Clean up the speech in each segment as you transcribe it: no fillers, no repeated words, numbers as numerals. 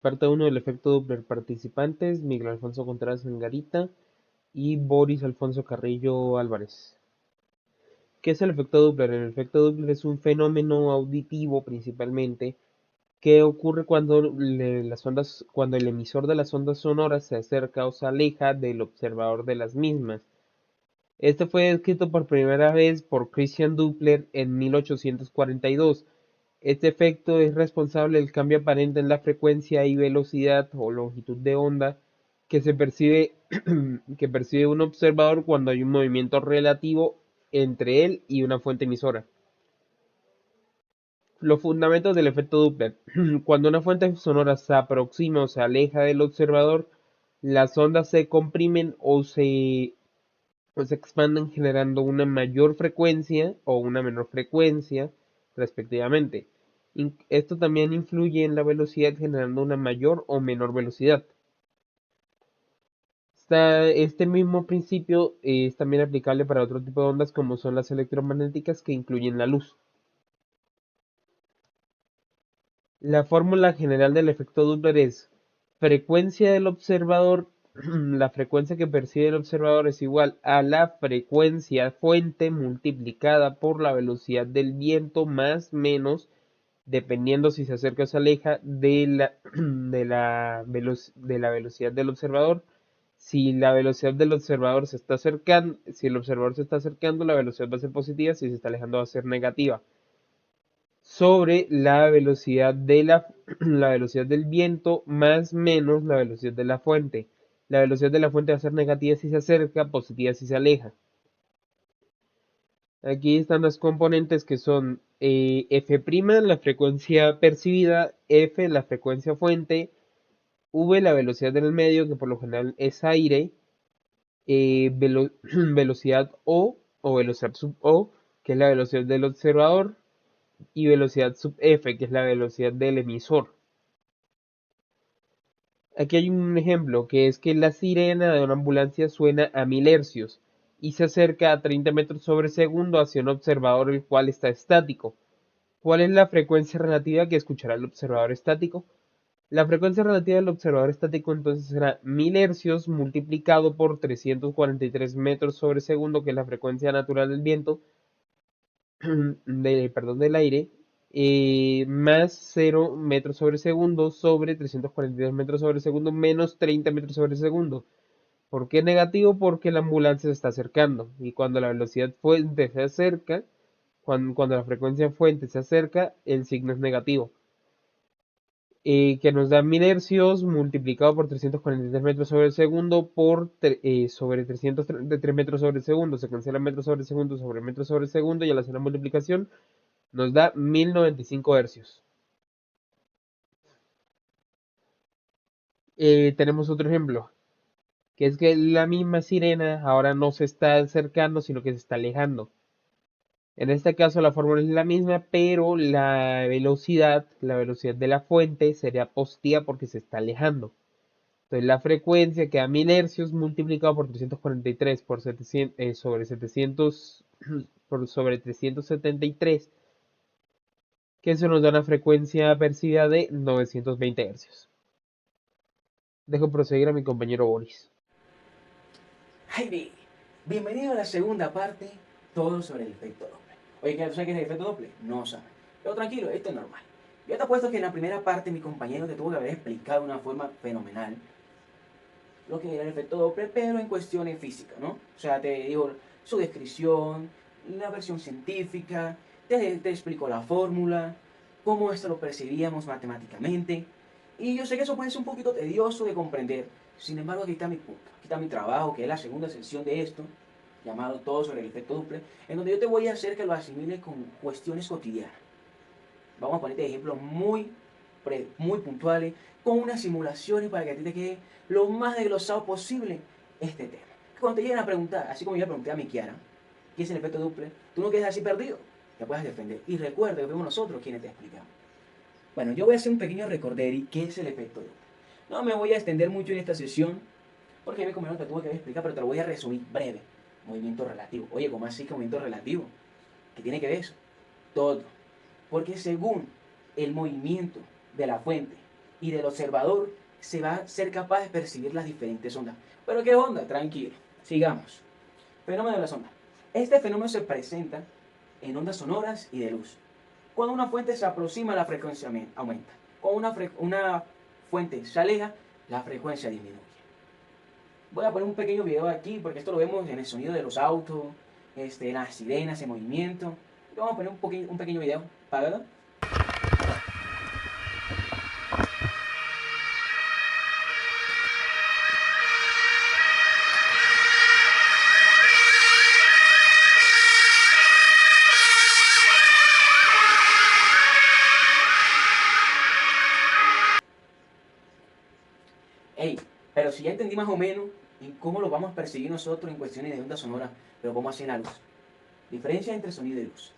Parte uno del efecto Doppler. Participantes: Miguel Alfonso Contreras Angarita y Boris Alfonso Carrillo Álvarez. ¿Qué es el efecto Doppler? El efecto Doppler es un fenómeno auditivo principalmente que ocurre cuando el emisor de las ondas sonoras se acerca o se aleja del observador de las mismas. Este fue descrito por primera vez por Christian Doppler en 1842. Este efecto es responsable del cambio aparente en la frecuencia y velocidad o longitud de onda que se percibe, que percibe un observador cuando hay un movimiento relativo entre él y una fuente emisora. Los fundamentos del efecto Doppler. Cuando una fuente sonora se aproxima o se aleja del observador, las ondas se comprimen o se expanden generando una mayor frecuencia o una menor frecuencia, respectivamente. Esto también influye en la velocidad generando una mayor o menor velocidad. Este mismo principio es también aplicable para otro tipo de ondas como son las electromagnéticas que incluyen la luz. La fórmula general del efecto Doppler es frecuencia del observador, la frecuencia que percibe el observador es igual a la frecuencia fuente multiplicada por la velocidad del viento más menos, dependiendo si se acerca o se aleja de la velocidad del observador. Si la velocidad del observador se está acercando, si el observador se está acercando, la velocidad va a ser positiva; si se está alejando, va a ser negativa sobre la velocidad del viento más menos la velocidad de la fuente. La velocidad de la fuente va a ser negativa si se acerca, positiva si se aleja. Aquí están las componentes que son f', la frecuencia percibida; f, la frecuencia fuente; v, la velocidad en el medio, que por lo general es aire; velocidad o velocidad sub o, que es la velocidad del observador; y velocidad sub f, que es la velocidad del emisor. Aquí hay un ejemplo, que es que la sirena de una ambulancia suena a 1000 hercios y se acerca a 30 metros sobre segundo hacia un observador el cual está estático. ¿Cuál es la frecuencia relativa que escuchará el observador estático? La frecuencia relativa del observador estático entonces será 1000 hercios multiplicado por 343 metros sobre segundo, que es la frecuencia natural del viento, del aire, más 0 metros sobre segundo sobre 342 metros sobre segundo menos 30 metros sobre segundo. ¿Por qué negativo? Porque la ambulancia se está acercando y cuando la velocidad fuente se acerca, cuando la frecuencia fuente se acerca, el signo es negativo. Que nos da 1000 hercios multiplicado por 343 metros sobre el segundo sobre 333 metros sobre el segundo. Se cancela metros sobre metros sobre segundo y al hacer la multiplicación nos da 1095 hercios. Tenemos otro ejemplo, que es que la misma sirena ahora no se está acercando, sino que se está alejando. En este caso la fórmula es la misma, pero la velocidad de la fuente sería positiva porque se está alejando. Entonces la frecuencia queda 1000 hercios multiplicado por 343 por 700, sobre 700 sobre 373, que eso nos da una frecuencia percibida de 920 hercios. Dejo proseguir a mi compañero Boris. Jaime, bienvenido a la segunda parte, todo sobre el efecto Doppler. Oye, ¿tú sabes qué es el efecto Doppler? No sabes. Pero tranquilo, esto es normal. Yo te apuesto que en la primera parte mi compañero te tuvo que haber explicado de una forma fenomenal lo que era el efecto Doppler, pero en cuestiones físicas, ¿no? O sea, te digo su descripción, la versión científica, te explicó la fórmula, cómo esto lo percibíamos matemáticamente. Y yo sé que eso puede ser un poquito tedioso de comprender. Sin embargo, aquí está mi punto, aquí está mi trabajo, que es la segunda sección de esto, llamado Todo sobre el efecto Doppler, en donde yo te voy a hacer que lo asimiles con cuestiones cotidianas. Vamos a ponerte ejemplos muy puntuales, con unas simulaciones para que a ti te quede lo más desglosado posible este tema. Cuando te lleguen a preguntar, así como yo le pregunté a mi Kiara, ¿qué es el efecto Doppler? Tú no quedes así perdido, te puedes defender. Y recuerda que fuimos nosotros quienes te explicamos. Bueno, yo voy a hacer un pequeño recorderi, ¿qué es el efecto Doppler? No me voy a extender mucho en esta sesión, porque mi compañero te tuvo que explicar, pero te lo voy a resumir breve. Movimiento relativo. Oye, ¿cómo así que movimiento relativo? ¿Qué tiene que ver eso? Todo. Porque según el movimiento de la fuente y del observador se va a ser capaz de percibir las diferentes ondas. ¿Pero qué onda? Tranquilo, sigamos. Fenómeno de las ondas. Este fenómeno se presenta en ondas sonoras y de luz. Cuando una fuente se aproxima, la frecuencia aumenta. Cuando una fuente se aleja, la frecuencia disminuye. Voy a poner un pequeño video aquí, porque esto lo vemos en el sonido de los autos, las sirenas en movimiento. Vamos a poner un pequeño video, ¿para? Hey, pero si ya entendí más o menos en cómo lo vamos a percibir nosotros en cuestiones de onda sonora, pero cómo así en la luz. Diferencia entre sonido y luz.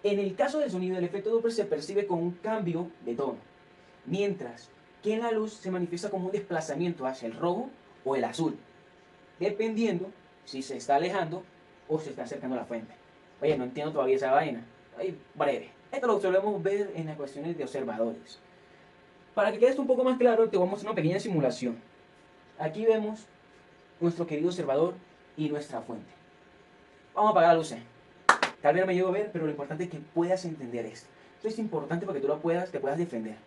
En el caso del sonido, el efecto Doppler se percibe con un cambio de tono, mientras que en la luz se manifiesta como un desplazamiento hacia el rojo o el azul, dependiendo si se está alejando o se está acercando a la fuente. Oye, no entiendo todavía esa vaina. Ay, breve. Esto lo solemos ver en las cuestiones de observadores. Para que quede esto un poco más claro, te vamos a mostrar una pequeña simulación. Aquí vemos nuestro querido observador y nuestra fuente. Vamos a apagar la luz. Tal vez no me llego a ver, pero lo importante es que puedas entender esto. Esto es importante para que tú te puedas defender.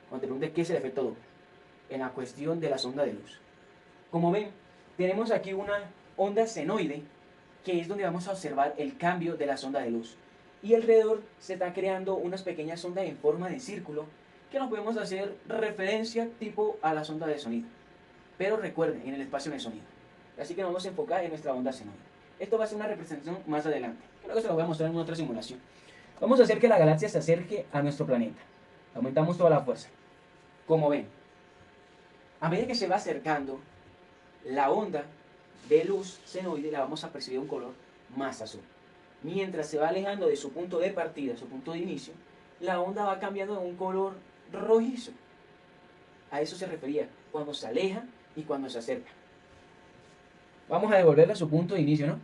Cuando te preguntes qué es el efecto Doppler, en la cuestión de las ondas de luz. Como ven, tenemos aquí una onda senoide, que es donde vamos a observar el cambio de las ondas de luz. Y alrededor se están creando unas pequeñas ondas en forma de círculo, que nos podemos hacer referencia tipo a las ondas de sonido. Pero recuerden, en el espacio no hay sonido. Así que nos vamos a enfocar en nuestra onda senoide. Esto va a ser una representación más adelante. Creo que se lo voy a mostrar en otra simulación. Vamos a hacer que la galaxia se acerque a nuestro planeta. Aumentamos toda la fuerza. Como ven, a medida que se va acercando, la onda de luz senoide la vamos a percibir un color más azul. Mientras se va alejando de su punto de partida, su punto de inicio, la onda va cambiando de un color rojizo. A eso se refería cuando se aleja y cuando se acerca. Vamos a devolverle a su punto de inicio, ¿no?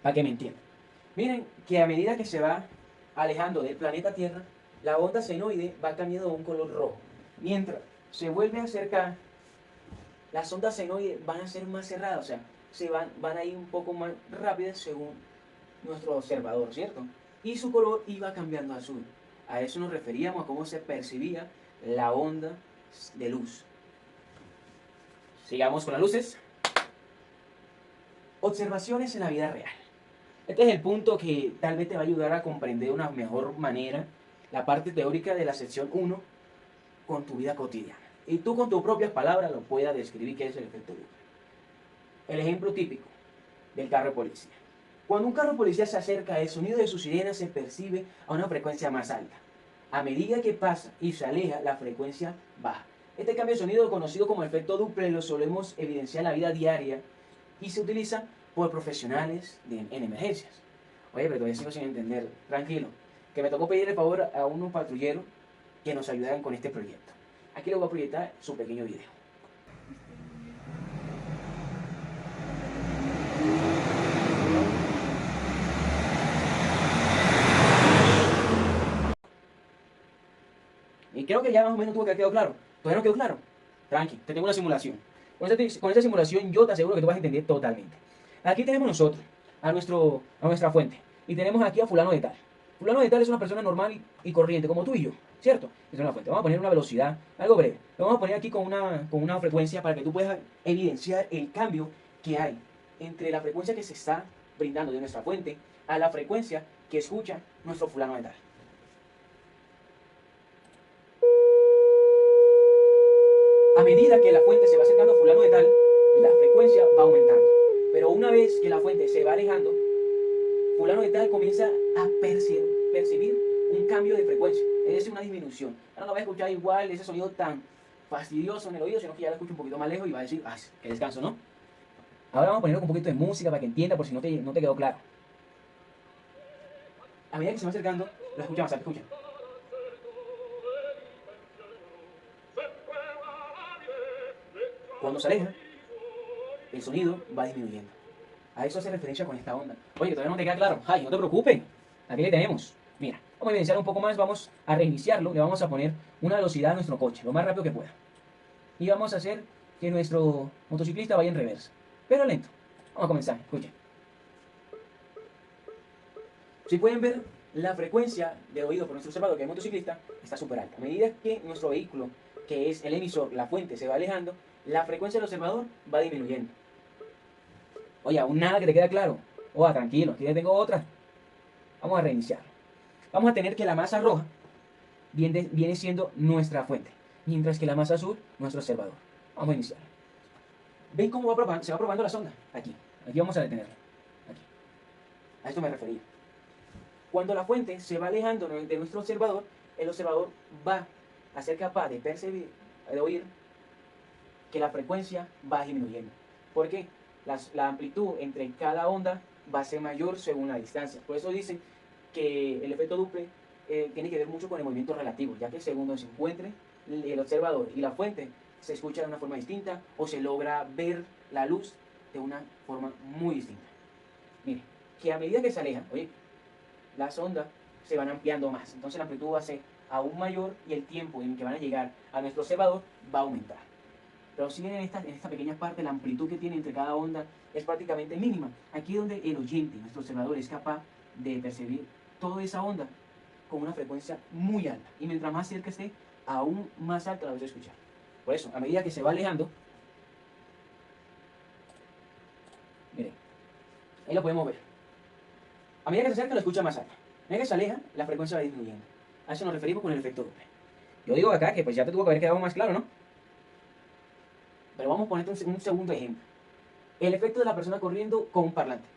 Para que me entiendan. Miren que a medida que se va alejando del planeta Tierra, la onda senoide va cambiando de un color rojo. Mientras se vuelve a acercar, las ondas senoides van a ser más cerradas, o sea, van a ir un poco más rápidas según nuestro observador, ¿cierto? Y su color iba cambiando a azul. A eso nos referíamos, a cómo se percibía la onda de luz. Sigamos con las luces. Observaciones en la vida real. Este es el punto que tal vez te va a ayudar a comprender de una mejor manera la parte teórica de la sección 1 con tu vida cotidiana. Y tú con tus propias palabras lo puedas describir qué es el efecto Doppler. El ejemplo típico del carro de policía. Cuando un carro de policía se acerca, el sonido de su sirena se percibe a una frecuencia más alta. A medida que pasa y se aleja, la frecuencia baja. Este cambio de sonido, conocido como efecto Doppler, lo solemos evidenciar en la vida diaria y se utiliza por profesionales en emergencias. Oye, pero todavía sigo sin entender. Tranquilo, que me tocó pedirle favor a unos patrulleros que nos ayudaran con este proyecto. Aquí les voy a proyectar su pequeño video. Y creo que ya más o menos tuvo que haber quedado claro. ¿Todavía no quedó claro? Tranqui, te tengo una simulación. Con esta simulación yo te aseguro que tú vas a entender totalmente. Aquí tenemos nosotros, a nuestra fuente. Y tenemos aquí a fulano de tal. Fulano de tal es una persona normal y corriente, como tú y yo, ¿cierto? Esa es una fuente. Vamos a poner una velocidad, algo breve. Lo vamos a poner aquí con una frecuencia para que tú puedas evidenciar el cambio que hay entre la frecuencia que se está brindando de nuestra fuente a la frecuencia que escucha nuestro fulano de tal. A medida que la fuente se va acercando a fulano de tal, la frecuencia va aumentando. Pero una vez que la fuente se va alejando, fulano de tal comienza a percibir un cambio de frecuencia, es decir, una disminución. Ahora no va a escuchar igual ese sonido tan fastidioso en el oído, sino que ya lo escucha un poquito más lejos y va a decir, ah, qué descanso, ¿no? Ahora vamos a poner un poquito de música para que entienda, por si no te quedó claro. A medida que se va acercando, lo escucha más alto, escucha. Cuando se aleja, el sonido va disminuyendo. A eso hace referencia con esta onda. Oye, que todavía no te queda claro. Ay, no te preocupes. Aquí le tenemos. Mira, Vamos a evidenciar un poco más, vamos a reiniciarlo, le vamos a poner una velocidad a nuestro coche, lo más rápido que pueda. Y vamos a hacer que nuestro motociclista vaya en reversa, pero lento. Vamos a comenzar, escuchen. Si pueden ver, la frecuencia de oído por nuestro observador, que es motociclista, está súper alta. A medida que nuestro vehículo, que es el emisor, la fuente, se va alejando, la frecuencia del observador va disminuyendo. Oye, aún nada que te queda claro. Oa, tranquilo, aquí tengo otra. Vamos a reiniciar. Vamos a tener que la masa roja viene siendo nuestra fuente, mientras que la masa azul, nuestro observador. Vamos a iniciar. ¿Ven cómo se va probando la sonda? Aquí. Aquí vamos a detenerla. Aquí. A esto me refería. Cuando la fuente se va alejando de nuestro observador, el observador va a ser capaz de percibir, de oír, que la frecuencia va disminuyendo. ¿Por qué? La amplitud entre cada onda va a ser mayor según la distancia. Por eso dicen que el efecto Doppler tiene que ver mucho con el movimiento relativo, ya que según donde se encuentre el observador y la fuente, se escucha de una forma distinta o se logra ver la luz de una forma muy distinta. Mire, que a medida que se alejan, oye, las ondas se van ampliando más. Entonces la amplitud va a ser aún mayor y el tiempo en que van a llegar a nuestro observador va a aumentar. Pero si en esta pequeña parte la amplitud que tiene entre cada onda es prácticamente mínima. Aquí es donde el oyente, nuestro observador, es capaz de percibir toda esa onda con una frecuencia muy alta. Y mientras más cerca esté, aún más alta la vas a escuchar. Por eso, a medida que se va alejando, miren, ahí lo podemos ver. A medida que se acerca, lo escucha más alta. A medida que se aleja, la frecuencia va disminuyendo. A eso nos referimos con el efecto Doppler. Yo digo acá que pues ya te tuvo que haber quedado más claro, ¿no? Pero vamos a ponerte un segundo ejemplo. El efecto de la persona corriendo con un parlante.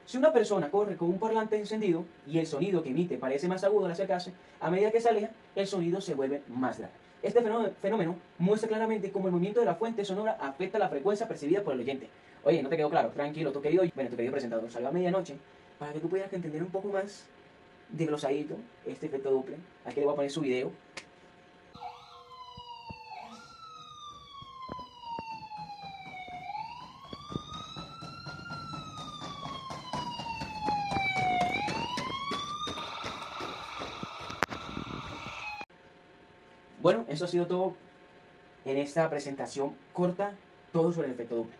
Si una persona corre con un parlante encendido y el sonido que emite parece más agudo al acercarse, a medida que se aleja, el sonido se vuelve más grave. Este fenómeno muestra claramente cómo el movimiento de la fuente sonora afecta la frecuencia percibida por el oyente. Oye, ¿no te quedó claro? Tranquilo, tu querido presentador salió a medianoche para que tú pudieras entender un poco más de glosadito este efecto Doppler. Aquí le voy a poner su video. Bueno, eso ha sido todo en esta presentación corta, todo sobre el efecto Doppler.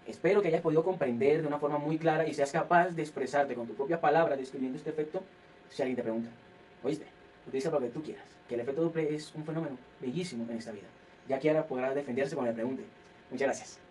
Espero que hayas podido comprender de una forma muy clara y seas capaz de expresarte con tus propias palabras describiendo este efecto si alguien te pregunta. ¿Oíste? Utiliza lo que tú quieras, que el efecto Doppler es un fenómeno bellísimo en esta vida. Ya que ahora podrás defenderse cuando le pregunte. Muchas gracias.